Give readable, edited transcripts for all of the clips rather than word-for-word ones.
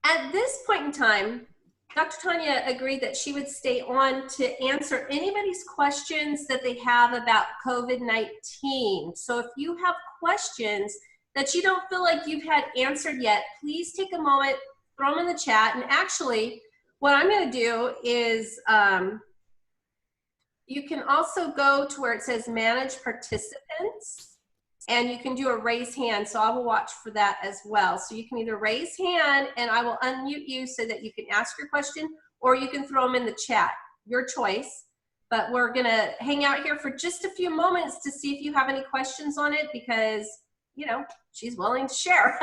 At this point in time, Dr. Tanya agreed that she would stay on to answer anybody's questions that they have about COVID-19. So if you have questions that you don't feel like you've had answered yet, please take a moment, throw them in the chat. And actually, what I'm going to do is you can also go to where it says manage participants. And you can do a raise hand, so I will watch for that as well. So you can either raise hand and I will unmute you so that you can ask your question, or you can throw them in the chat, your choice. But we're gonna hang out here for just a few moments to see if you have any questions on it, because, you know, she's willing to share.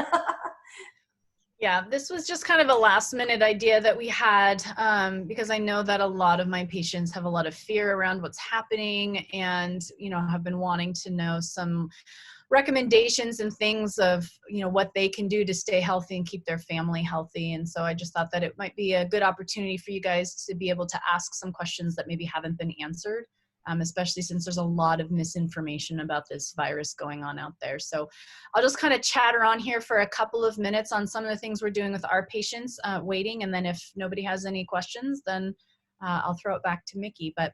Yeah, this was just kind of a last minute idea that we had because I know that a lot of my patients have a lot of fear around what's happening and, you know, have been wanting to know some recommendations and things of, you know, what they can do to stay healthy and keep their family healthy. And so I just thought that it might be a good opportunity for you guys to be able to ask some questions that maybe haven't been answered. Especially since there's a lot of misinformation about this virus going on out there. So I'll just kind of chatter on here for a couple of minutes on some of the things we're doing with our patients waiting. And then if nobody has any questions, then I'll throw it back to Mickey. But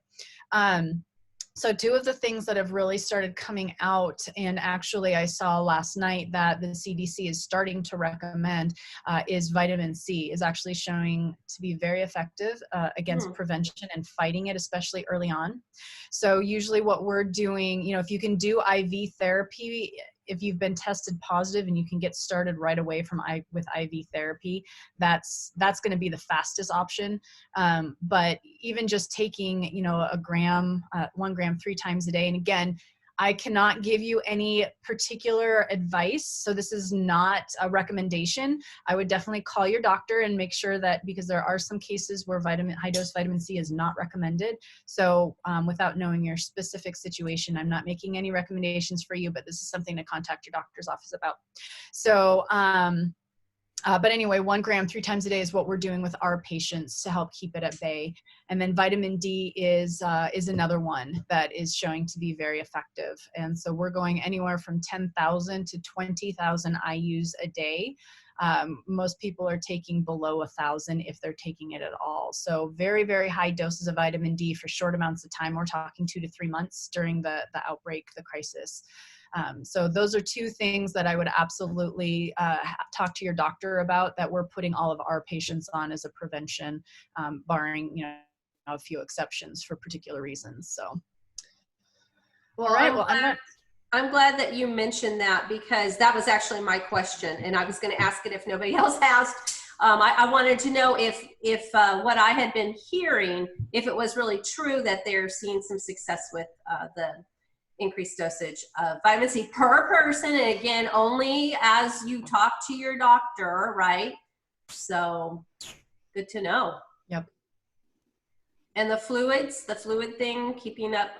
so two of the things that have really started coming out, and actually I saw last night that the CDC is starting to recommend, is vitamin C is actually showing to be very effective against prevention and fighting it, especially early on. So usually what we're doing, you know, if you can do IV therapy, if you've been tested positive and you can get started right away with IV therapy, that's going to be the fastest option. But even just taking, you know, 1 gram 3 times a day. And again, I cannot give you any particular advice. So this is not a recommendation. I would definitely call your doctor and make sure that, because there are some cases where high dose vitamin C is not recommended. So without knowing your specific situation, I'm not making any recommendations for you, but this is something to contact your doctor's office about. So, but anyway, 1 gram 3 times a day is what we're doing with our patients to help keep it at bay. And then vitamin D is another one that is showing to be very effective. And so we're going anywhere from 10,000 to 20,000 IUs a day. Most people are taking below 1,000 if they're taking it at all. So very, very high doses of vitamin D for short amounts of time. We're talking 2 to 3 months during the outbreak, the crisis. So those are two things that I would absolutely talk to your doctor about, that we're putting all of our patients on as a prevention, barring, you know, a few exceptions for particular reasons. So, Well, all right. I'm glad that you mentioned that, because that was actually my question, and I was going to ask it if nobody else asked. I wanted to know if what I had been hearing, if it was really true that they're seeing some success with the increased dosage of vitamin C per person. And again, only as you talk to your doctor, right? So good to know. Yep. And the fluid thing, keeping up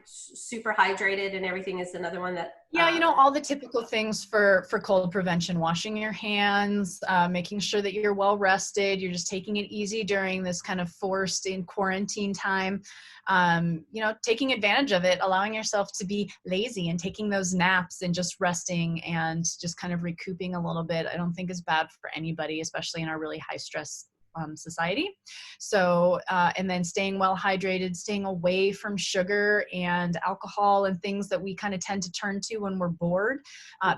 super hydrated and everything, is another one that. Yeah, you know, all the typical things for cold prevention: washing your hands, making sure that you're well rested, you're just taking it easy during this kind of forced in quarantine time. You know, taking advantage of it, allowing yourself to be lazy and taking those naps and just resting and just kind of recouping a little bit, I don't think is bad for anybody, especially in our really high stress society. So, and then staying well hydrated, staying away from sugar and alcohol and things that we kind of tend to turn to when we're bored,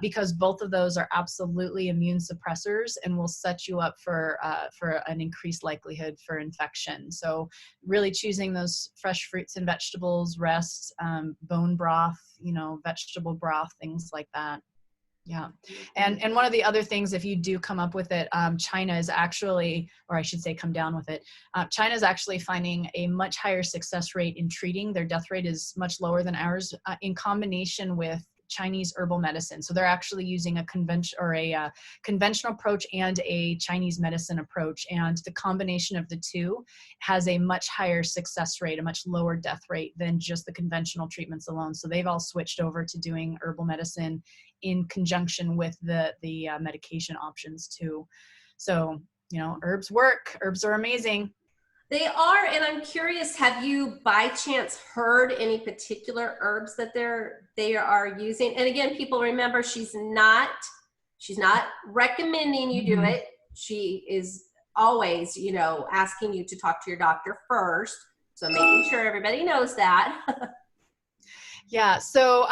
because both of those are absolutely immune suppressors and will set you up for an increased likelihood for infection. So really choosing those fresh fruits and vegetables, rest, bone broth, you know, vegetable broth, things like that. Yeah. And one of the other things, if you do come up with it, China is actually, or I should say come down with it, China is actually finding a much higher success rate in treating. Their death rate is much lower than ours, in combination with Chinese herbal medicine. So they're actually using a conventional approach and a Chinese medicine approach. And the combination of the two has a much higher success rate, a much lower death rate than just the conventional treatments alone. So they've all switched over to doing herbal medicine in conjunction with the medication options too. So, you know, herbs work. Herbs are amazing. They are, and I'm curious, have you by chance heard any particular herbs that they are using? And again, people, remember, she's not recommending you do it. she is always, you know, asking you to talk to your doctor first. So making sure everybody knows that. Yeah. So,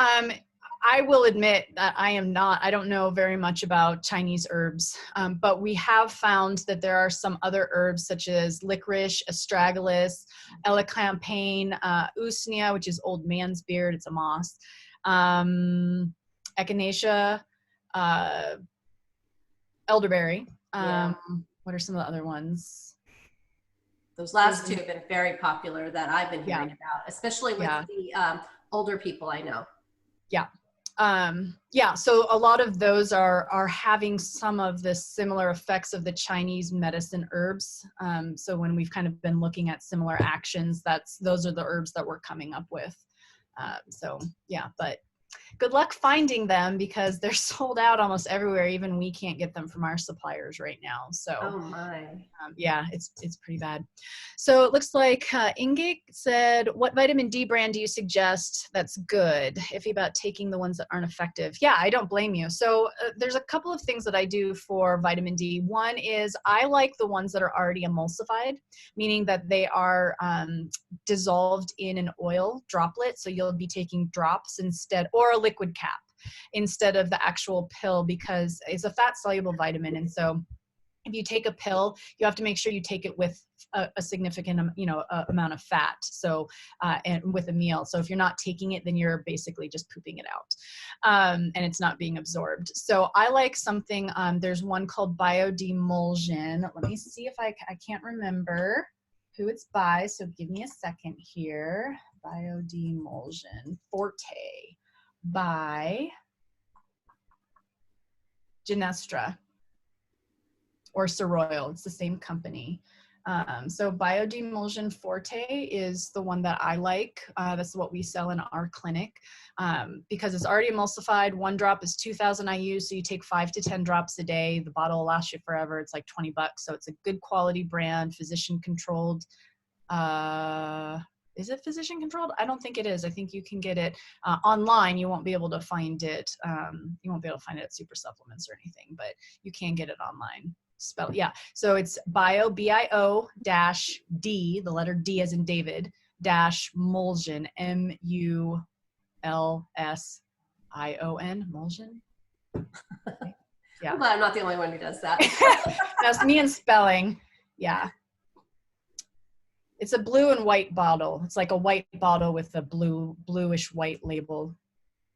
I will admit that I don't know very much about Chinese herbs, but we have found that there are some other herbs such as licorice, astragalus, elecampane, usnea, which is old man's beard. It's a moss. Echinacea, elderberry. Yeah. What are some of the other ones? Those last two have been very popular that I've been hearing about, especially with the older people I know. Yeah. Yeah, so a lot of those are having some of the similar effects of the Chinese medicine herbs. So when we've kind of been looking at similar actions, those are the herbs that we're coming up with. So yeah, but good luck finding them because they're sold out almost everywhere. Even we can't get them from our suppliers right now. So oh my. Yeah, it's pretty bad. So it looks like Inge said, what vitamin D brand do you suggest that's good? Iffy about taking the ones that aren't effective. Yeah, I don't blame you. So there's a couple of things that I do for vitamin D. One is I like the ones that are already emulsified, meaning that they are dissolved in an oil droplet. So you'll be taking drops instead, or a liquid cap instead of the actual pill, because it's a fat soluble vitamin. And so if you take a pill, you have to make sure you take it with a significant, amount of fat. So, and with a meal. So if you're not taking it, then you're basically just pooping it out, and it's not being absorbed. So I like something. There's one called Biodemulsion. Let me see if I can't remember who it's by. So give me a second here. Biodemulsion Forte by Genestra. Or Soroil, it's the same company. So Biodemulsion Forte is the one that I like. That's what we sell in our clinic because it's already emulsified. One drop is 2,000 IU, so you take 5 to 10 drops a day. The bottle will last you forever. It's like $20, so it's a good quality brand, physician controlled. Is it physician controlled? I don't think it is. I think you can get it online. You won't be able to find it. You won't be able to find it at Super Supplements or anything, but you can get it online. So it's bio dash D, the letter D as in David, dash Mulsion, MULSION, Mulsion. Yeah. I'm glad I'm not the only one who does that. That's me and spelling. Yeah. It's a blue and white bottle. It's like a white bottle with a bluish white label.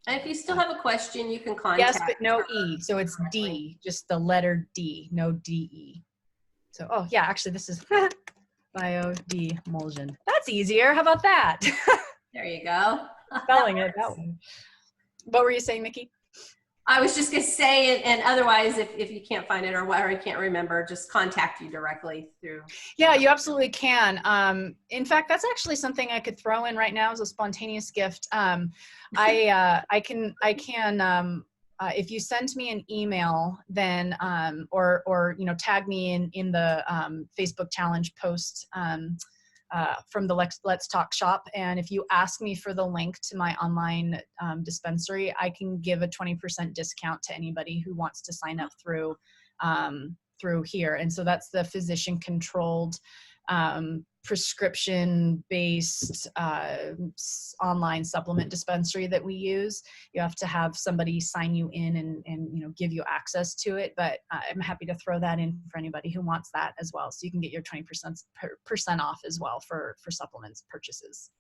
And if you still have a question, you can contact. Yes, but no E. So it's D, just the letter D, no DE. So, oh yeah, actually this is Biodemulsion. That's easier. How about that? There you go. Spelling it that way. What were you saying, Mickey? I was just going to say, and otherwise, if you can't find it or I can't remember, just contact you directly through. Yeah, you absolutely can. In fact, that's actually something I could throw in right now as a spontaneous gift. I can if you send me an email, then or tag me in the Facebook challenge post from the Let's Talk shop, and if you ask me for the link to my online dispensary, I can give a 20% discount to anybody who wants to sign up through here. And so that's the physician controlled prescription based online supplement dispensary that we use. You have to have somebody sign you in and give you access to it, but I'm happy to throw that in for anybody who wants that as well, so you can get your 20% off as well for supplements purchases.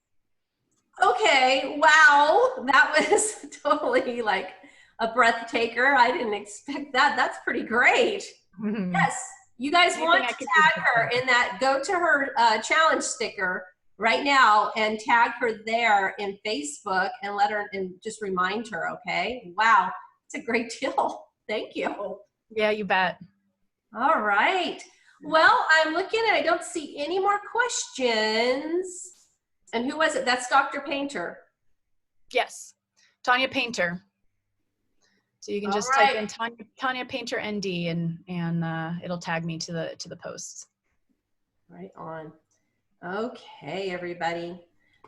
Okay, wow, that was totally like a breath taker. I didn't expect that. That's pretty great. Mm-hmm. Yes, you guys want to tag her in that. Go to her challenge sticker right now and tag her there in Facebook and let her and just remind her. Okay, wow, it's a great deal. Thank you. Yeah, you bet. All right. Well, I'm looking and I don't see any more questions. And who was it? That's Dr. Paynter. Yes, Tanya Paynter. So you can just type in Tanya Paynter ND and it'll tag me to the posts. Right on. Okay, everybody.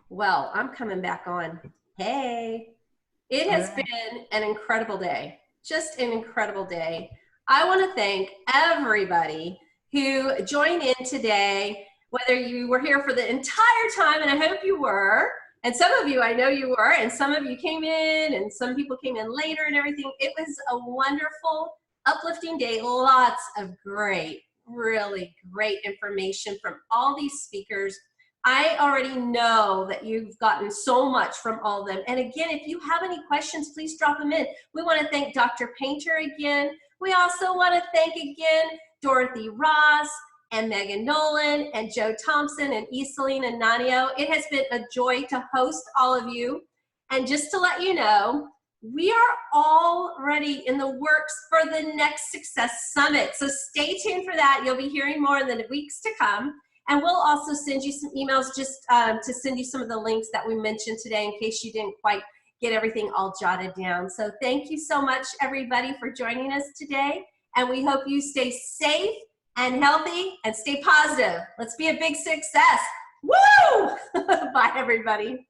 Well, I'm coming back on. Hey, it has been an incredible day. Just an incredible day. I want to thank everybody who joined in today, whether you were here for the entire time, and I hope you were, and some of you, I know you were, and some of you came in, and some people came in later and everything. It was a wonderful, uplifting day. Lots of great, really great information from all these speakers. I already know that you've gotten so much from all of them. And again, if you have any questions, please drop them in. We want to thank Dr. Paynter again. We also want to thank again Dorothy Ross and Megan Nolan and Joe Thompson and Iselene and Nanio. It has been a joy to host all of you. And just to let you know, we are already in the works for the next Success Summit. So stay tuned for that. You'll be hearing more in the weeks to come. And we'll also send you some emails just to send you some of the links that we mentioned today in case you didn't quite get everything all jotted down. So thank you so much, everybody, for joining us today. And we hope you stay safe and healthy and stay positive. Let's be a big success. Woo! Bye, everybody.